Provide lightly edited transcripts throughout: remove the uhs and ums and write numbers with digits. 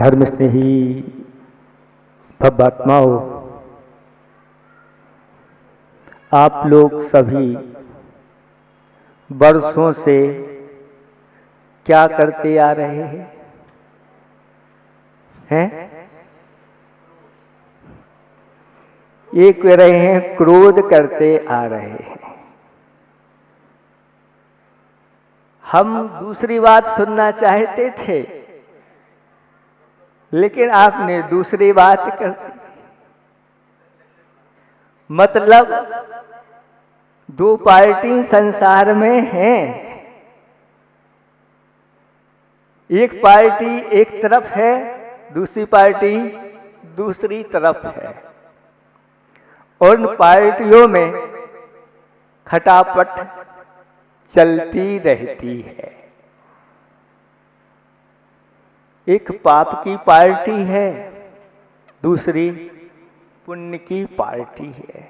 धर्म स्नेही भवात्माओं, आप लोग सभी वर्षों से क्या करते आ रहे हैं? ये कह रहे हैं क्रोध करते आ रहे हैं। हम दूसरी बात सुनना चाहते थे, लेकिन आपने दूसरी बात कर दी। मतलब दो पार्टी संसार में हैं। एक पार्टी एक तरफ है, दूसरी पार्टी दूसरी तरफ है, और उन पार्टियों में खटापट चलती रहती है। एक पाप की पार्टी है, दूसरी पुण्य की पार्टी है।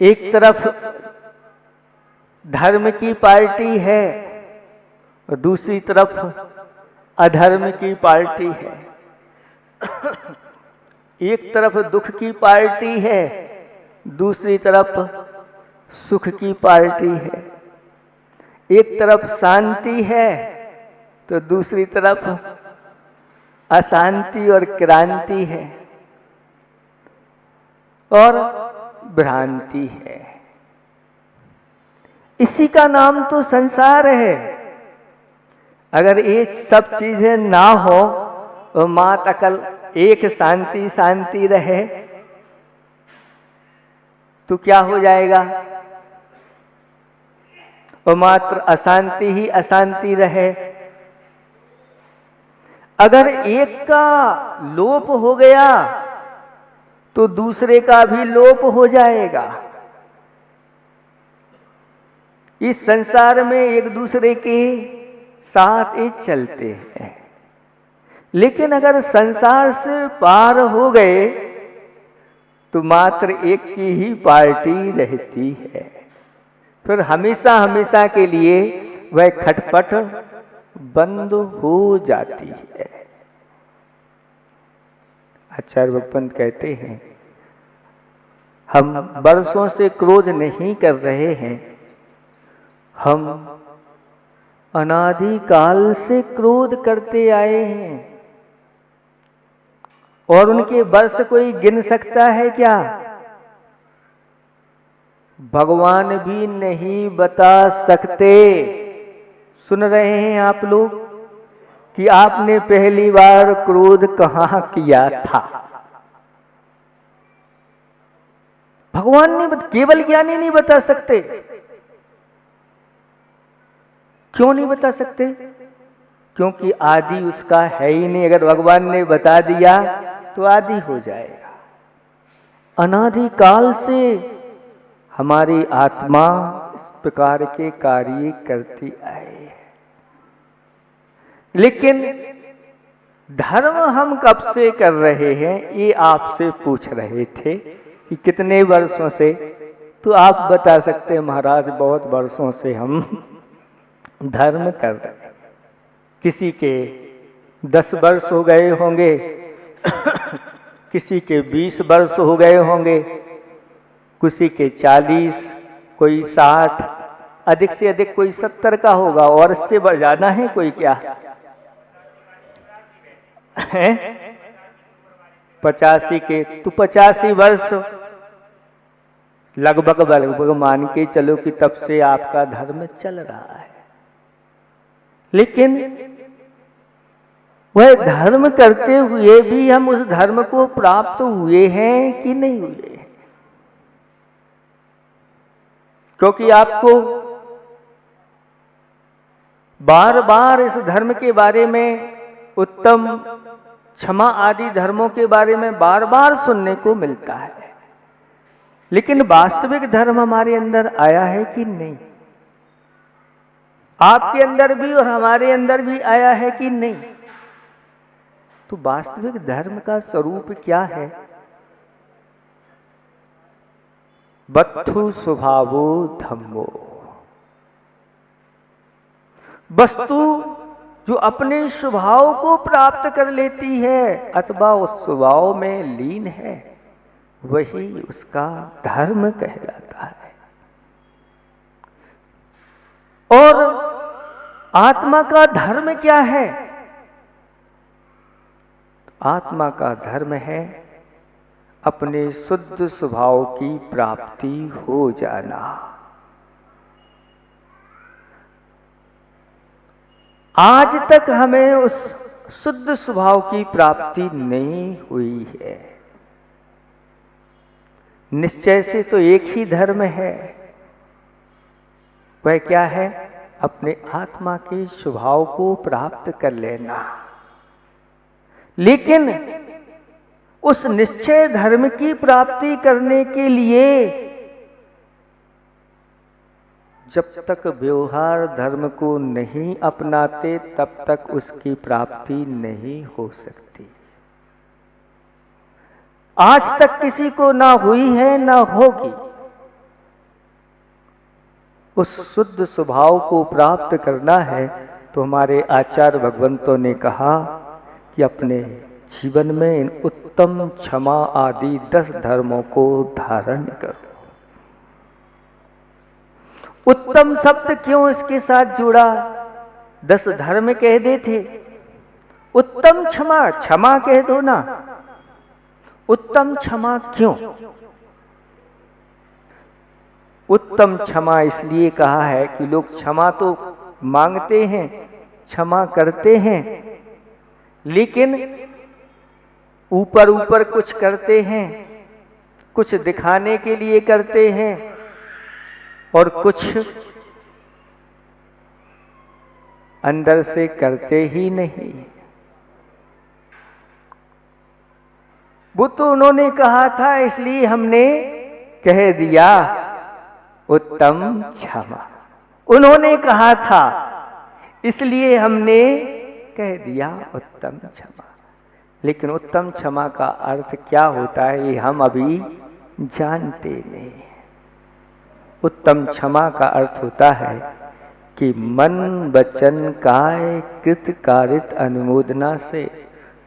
एक तरफ धर्म की पार्टी है और दूसरी तरफ अधर्म की पार्टी है। एक तरफ दुख की पार्टी है, दूसरी तरफ सुख की पार्टी है। एक तरफ शांति है तो दूसरी तरफ अशांति और क्रांति है और भ्रांति है। इसी का नाम तो संसार है। अगर ये सब चीजें ना हो और मात्र अकल एक शांति शांति रहे तो क्या हो जाएगा? और मात्र अशांति ही अशांति रहे। अगर एक का लोप हो गया तो दूसरे का भी लोप हो जाएगा। इस संसार में एक दूसरे के साथ ही चलते हैं, लेकिन अगर संसार से पार हो गए तो मात्र एक की ही पार्टी रहती है। फिर हमेशा हमेशा के लिए वह खटपट बंद हो जाती है। आचार्य भगवंत कहते हैं, हम वर्षों से क्रोध नहीं कर रहे हैं, हम अनादि काल से क्रोध करते आए हैं। और उनके वर्ष कोई गिन सकता है क्या? भगवान भी नहीं बता सकते। सुन रहे हैं आप लोग कि आपने पहली बार क्रोध कहां किया था? भगवान ने, केवल ज्ञानी नहीं बता सकते। क्यों नहीं बता सकते? क्योंकि आदि उसका है ही नहीं। अगर भगवान ने बता दिया तो आदि हो जाएगा। अनादि काल से हमारी आत्मा इस प्रकार के कार्य करती आई है। लेकिन धर्म हम कब से कर रहे हैं, ये आपसे पूछ रहे थे कि कितने वर्षों से। तो आप बता सकते हैं, महाराज बहुत वर्षों से हम धर्म कर रहे हैं। किसी के 10 वर्ष हो गए होंगे, किसी के 20 वर्ष हो गए होंगे, किसी के 40, कोई 60, अधिक से अधिक कोई 70 का होगा। और इससे बढ़ जाना है कोई क्या है? 85 के तो 85 वर्ष लगभग मान के चलो कि तब से आपका धर्म चल रहा है। लेकिन वह धर्म करते हुए भी हम उस धर्म को प्राप्त हुए हैं कि नहीं हुए हैं? क्योंकि आपको बार बार इस धर्म के बारे में, उत्तम क्षमा आदि धर्मों के बारे में बार बार सुनने को मिलता है, लेकिन वास्तविक धर्म हमारे अंदर आया है कि नहीं? आपके अंदर भी और हमारे अंदर भी आया है कि नहीं? तो वास्तविक धर्म का स्वरूप क्या है? वस्तु स्वभावो धम्मो। वस्तु जो अपने स्वभाव को प्राप्त कर लेती है अथवा उस स्वभाव में लीन है, वही उसका धर्म कहलाता है। और आत्मा का धर्म क्या है? आत्मा का धर्म है अपने शुद्ध स्वभाव की प्राप्ति हो जाना। आज तक हमें उस शुद्ध स्वभाव की प्राप्ति नहीं हुई है। निश्चय से तो एक ही धर्म है, वह क्या है? अपने आत्मा के स्वभाव को प्राप्त कर लेना। लेकिन उस निश्चय धर्म की प्राप्ति करने के लिए जब तक व्यवहार धर्म को नहीं अपनाते तब तक उसकी प्राप्ति नहीं हो सकती। आज तक किसी को ना हुई है ना होगी। उस शुद्ध स्वभाव को प्राप्त करना है तो हमारे आचार्य भगवंतों ने कहा कि अपने जीवन में इन उत्तम, क्षमा आदि 10 धर्मों को धारण करो। उत्तम शब्द क्यों इसके साथ जुड़ा? 10 धर्म कह दे थे, उत्तम क्षमा, क्षमा कह दो ना। उत्तम क्षमा क्यों? उत्तम क्षमा इसलिए कहा है कि लोग क्षमा तो मांगते हैं, क्षमा करते हैं, लेकिन ऊपर ऊपर कुछ करते हैं, कुछ दिखाने के लिए करते हैं और कुछ अंदर से करते ही नहीं। वो तो उन्होंने कहा था इसलिए हमने कह दिया उत्तम क्षमा। उन्होंने कहा था इसलिए हमने कह दिया उत्तम क्षमा। लेकिन उत्तम क्षमा का अर्थ क्या होता है ये हम अभी जानते नहीं। उत्तम क्षमा का अर्थ होता है कि मन, वचन, काय, कृत, कारित अनुमोदना से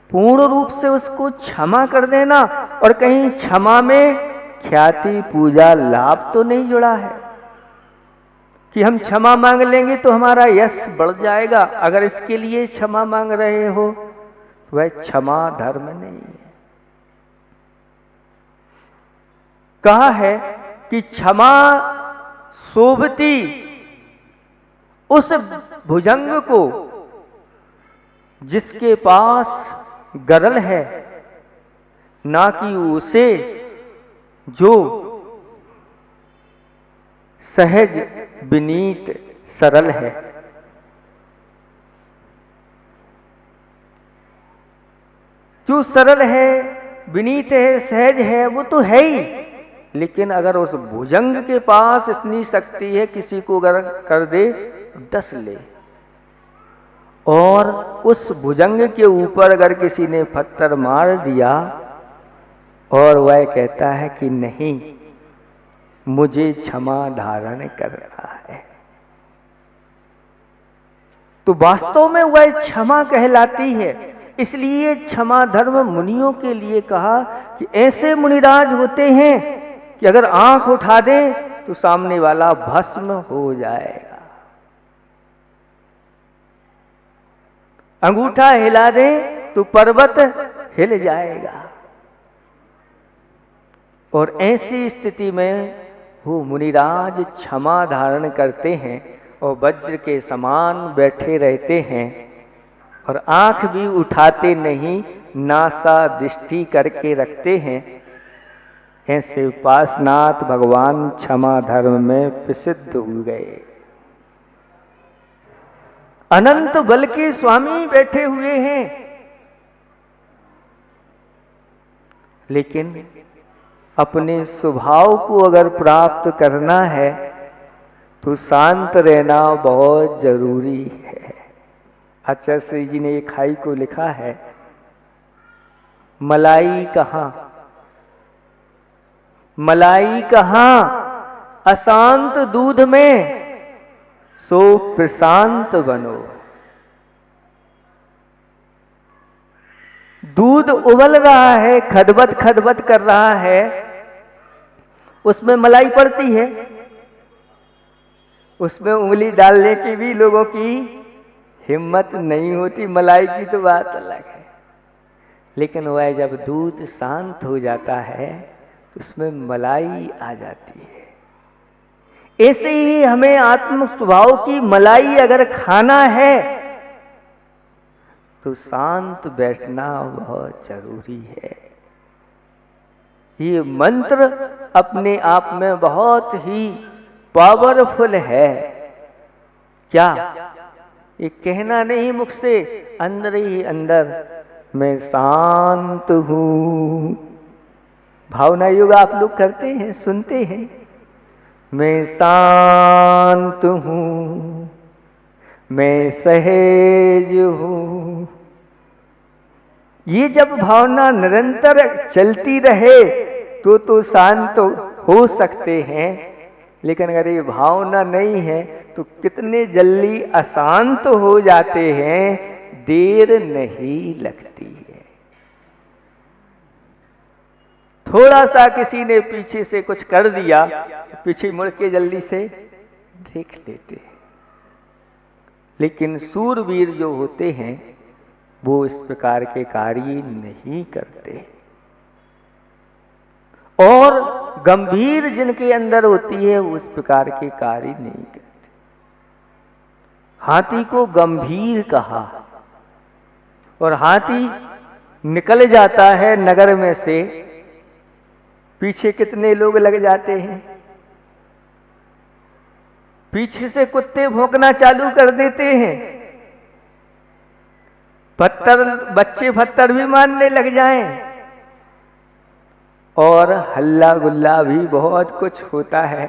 पूर्ण रूप से उसको क्षमा कर देना। और कहीं क्षमा में ख्याति, पूजा, लाभ तो नहीं जुड़ा है कि हम क्षमा मांग लेंगे तो हमारा यश बढ़ जाएगा। अगर इसके लिए क्षमा मांग रहे हो तो वह क्षमा धर्म नहीं है। कहा है कि क्षमा शोभती उस भुजंग को जिसके पास गरल है, ना कि उसे जो सहज, विनीत, सरल है। जो सरल है, विनीत है, सहज है, वो तो है ही। लेकिन अगर उस भुजंग के पास इतनी शक्ति है, किसी को अगर कर दे डस ले, और उस भुजंग के ऊपर अगर किसी ने पत्थर मार दिया और वह कहता है कि नहीं, मुझे क्षमा धारण करना है, तो वास्तव में वह क्षमा कहलाती है। इसलिए क्षमा धर्म मुनियों के लिए कहा कि ऐसे मुनिराज होते हैं कि अगर आंख उठा दें तो सामने वाला भस्म हो जाएगा, अंगूठा हिला दें तो पर्वत हिल जाएगा। और ऐसी स्थिति में वो मुनिराज क्षमा धारण करते हैं और वज्र के समान बैठे रहते हैं और आंख भी उठाते नहीं, नासा दृष्टि करके रखते हैं। ऐसे उपासनाथ भगवान क्षमा धर्म में प्रसिद्ध हो गए। अनंत बल के स्वामी बैठे हुए हैं, लेकिन अपने स्वभाव को अगर प्राप्त करना है तो शांत रहना बहुत जरूरी है। आचार्य श्री जी ने एक खाई को लिखा है, मलाई कहाँ, मलाई कहाँ अशांत दूध में, सो प्रशांत बनो। दूध उबल रहा है, खदबद खदबद कर रहा है, उसमें मलाई पड़ती है, उसमें उंगली डालने की भी लोगों की हिम्मत नहीं होती। मलाई की तो बात अलग है, लेकिन वह जब दूध शांत हो जाता है तो उसमें मलाई आ जाती है। ऐसे ही हमें आत्म स्वभाव की मलाई अगर खाना है तो शांत बैठना बहुत जरूरी है। ये मंत्र अपने आप में बहुत ही पावरफुल है। क्या ये कहना नहीं मुख से, अंदर ही अंदर मैं शांत हूं। भावना योग आप लोग करते हैं, सुनते हैं, मैं शांत हूं, मैं सहज हूं। ये जब भावना निरंतर चलती रहे तो शांत हो सकते हैं, लेकिन अगर ये भावना नहीं है तो कितने जल्दी अशांत हो जाते हैं, देर नहीं लगती है। थोड़ा सा किसी ने पीछे से कुछ कर दिया तो पीछे मुड़ के जल्दी से देख लेते हैं, लेकिन सूरवीर जो होते हैं वो इस प्रकार के कार्य नहीं करते। और गंभीर जिनके अंदर होती है वो इस प्रकार के कार्य नहीं करते। हाथी को गंभीर कहा, और हाथी निकल जाता है नगर में से, पीछे कितने लोग लग जाते हैं, पीछे से कुत्ते भौंकना चालू कर देते हैं, बच्चे पत्थर भी मारने लग जाएं, और हल्ला गुल्ला भी बहुत कुछ होता है,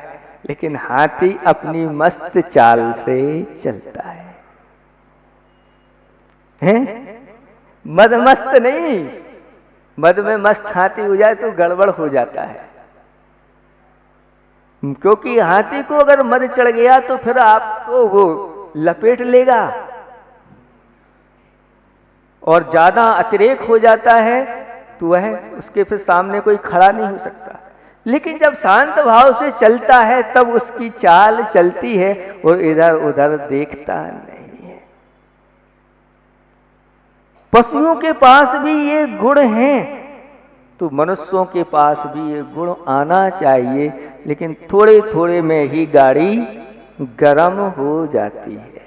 लेकिन हाथी अपनी मस्त चाल से चलता है। मद मस्त नहीं, मद में मस्त हाथी हो जाए तो गड़बड़ हो जाता है, क्योंकि हाथी को अगर मद चढ़ गया तो फिर आपको वो लपेट लेगा और ज्यादा अतिरेक हो जाता है तो वह उसके फिर सामने कोई खड़ा नहीं हो सकता। लेकिन जब शांत भाव से चलता है तब उसकी चाल चलती है और इधर उधर देखता नहीं है। पशुओं के पास भी ये गुण हैं, तो मनुष्यों के पास भी ये गुण आना चाहिए, लेकिन थोड़े थोड़े में ही गाड़ी गर्म हो जाती है।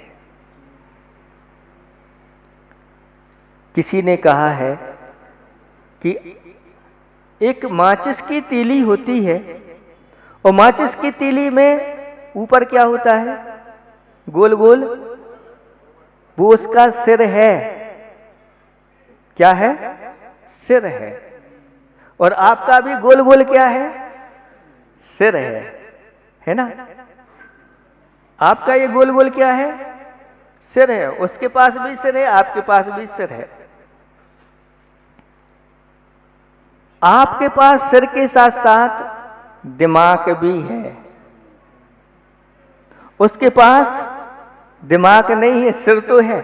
किसी ने कहा है कि एक माचिस की तीली होती है, और माचिस की तीली में ऊपर क्या होता है, गोल गोल, वो उसका सिर है। क्या है? सिर है। और आपका भी गोल गोल क्या है? सिर है ना? आपका ये गोल गोल क्या है? सिर है। उसके पास भी सिर है, आपके पास भी सिर है। आपके पास सिर के साथ साथ दिमाग भी है, उसके पास दिमाग नहीं है, सिर तो है।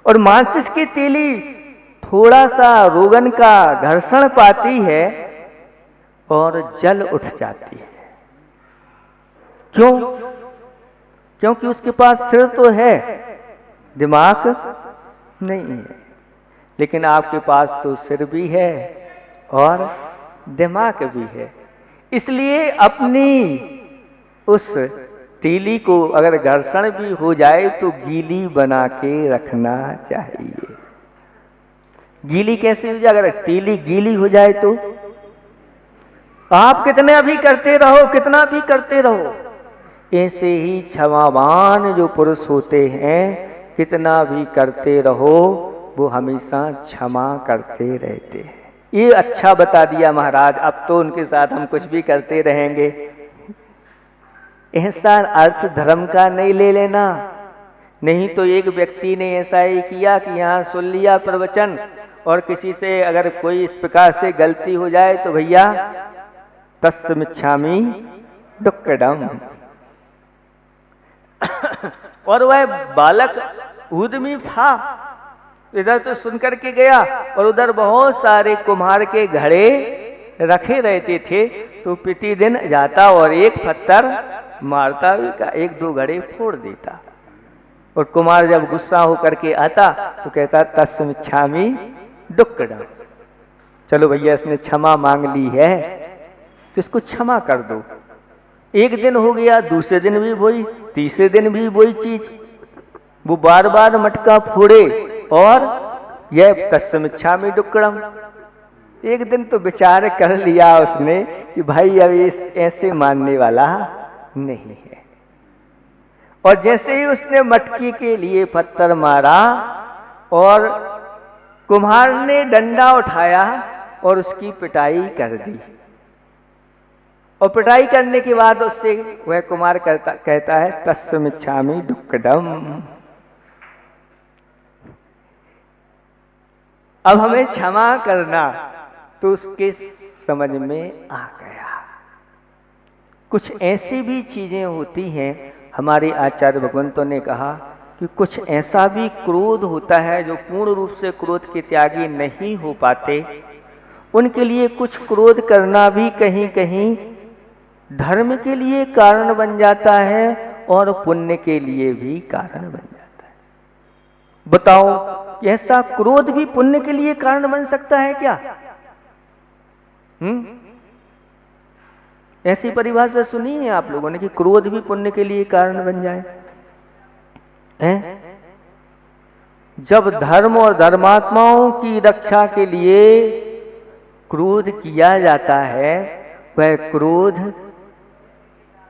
और माचिस की तीली थोड़ा सा रोगन का घर्षण पाती है और जल उठ जाती है। क्यों? क्योंकि उसके पास सिर तो है, दिमाग नहीं है। लेकिन आपके पास तो सिर भी है और दिमाग भी है, इसलिए अपनी उस तीली को अगर घर्षण भी हो जाए तो गीली बना के रखना चाहिए। गीली कैसे हो जाए? अगर तीली गीली हो जाए तो आप कितना भी करते रहो, कितना भी करते रहो, ऐसे ही क्षमावान जो पुरुष होते हैं, कितना भी करते रहो वो हमेशा क्षमा करते रहते हैं। ये अच्छा बता दिया महाराज, अब तो उनके साथ हम कुछ भी करते रहेंगे। ऐसा अर्थ धर्म का नहीं ले लेना। नहीं तो एक व्यक्ति ने ऐसा ही किया कि यहाँ सुन लिया प्रवचन, और किसी से अगर कोई इस प्रकार से गलती हो जाए तो भैया तस्मिच्छामि दुक्कडम। और वह बालक उद्यमी था, इधर तो सुन करके गया और उधर बहुत सारे कुम्हार के घड़े रखे रहते थे, तो प्रतिदिन जाता और एक पत्थर मारता भी का, एक दो घड़े फोड़ देता। और कुमार जब गुस्सा होकर के आता तो कहता तस्मिच्छामि दुक्कडम, चलो भैया इसने क्षमा मांग ली है तो इसको क्षमा कर दो। एक दिन हो गया, दूसरे दिन भी वही, तीसरे दिन भी वही चीज, वो बार बार मटका फोड़े और यह तस्मिच्छामि दुक्कडम। एक दिन तो विचार कर लिया उसने कि भाई अब इस ऐसे मानने वाला नहीं है, और जैसे ही उसने मटकी के लिए पत्थर मारा और कुम्हार ने डंडा उठाया और उसकी पिटाई कर दी, और पिटाई करने के बाद उससे वह कुम्हार कहता है तस्मिच्छामि दुक्कडम। अब हमें क्षमा करना, तो उसके समझ में आ गया। कुछ ऐसी भी चीजें होती हैं, हमारे आचार्य भगवंतों ने कहा कि कुछ ऐसा भी क्रोध होता है जो पूर्ण रूप से क्रोध के त्यागी नहीं हो पाते, उनके लिए कुछ क्रोध करना भी कहीं कहीं धर्म के लिए कारण बन जाता है और पुण्य के लिए भी कारण बन जाता है। बताओ, ऐसा क्रोध भी पुण्य के लिए कारण बन सकता है क्या? ऐसी परिभाषा सुनी है आप लोगों ने कि क्रोध भी पुण्य के लिए कारण बन जाए? जब धर्म और धर्मात्माओं की रक्षा के लिए क्रोध किया जाता है, वह क्रोध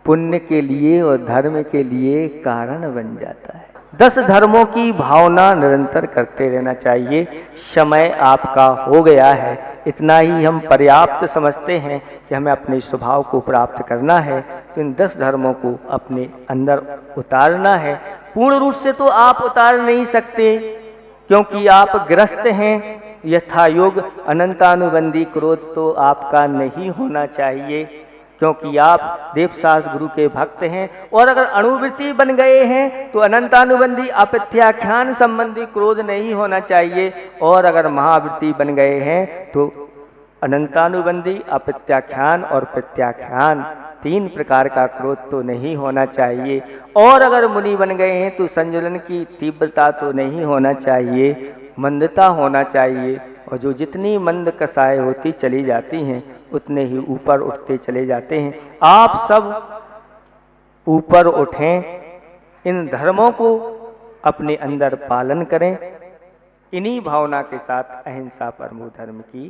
पुण्य के लिए और धर्म के लिए कारण बन जाता है। 10 धर्मों की भावना निरंतर करते रहना चाहिए। समय आपका हो गया है, इतना ही हम पर्याप्त समझते हैं कि हमें अपने स्वभाव को प्राप्त करना है, तो इन 10 धर्मों को अपने अंदर उतारना है। पूर्ण रूप से तो आप उतार नहीं सकते, क्योंकि आप ग्रस्त हैं। यथा योग अनंतानुबंधी क्रोध तो आपका नहीं होना चाहिए, क्योंकि आप देवशास्त्र गुरु के भक्त हैं। और अगर अणुवृत्ति बन गए हैं तो अनंतानुबंधी अप्रत्याख्यान संबंधी क्रोध नहीं होना चाहिए, और अगर महावृत्ति बन गए हैं तो अनंतानुबंधी अप्रत्याख्यान और प्रत्याख्यान 3 प्रकार का क्रोध तो नहीं होना चाहिए। और अगर मुनि बन गए हैं तो संजलन की तीव्रता तो नहीं होना चाहिए, मंदता होना चाहिए। और जो जितनी मंद कसाय होती चली जाती हैं उतने ही ऊपर उठते चले जाते हैं। आप सब ऊपर उठें, इन धर्मों को अपने अंदर पालन करें। इन्हीं भावना के साथ अहिंसा परमो धर्म की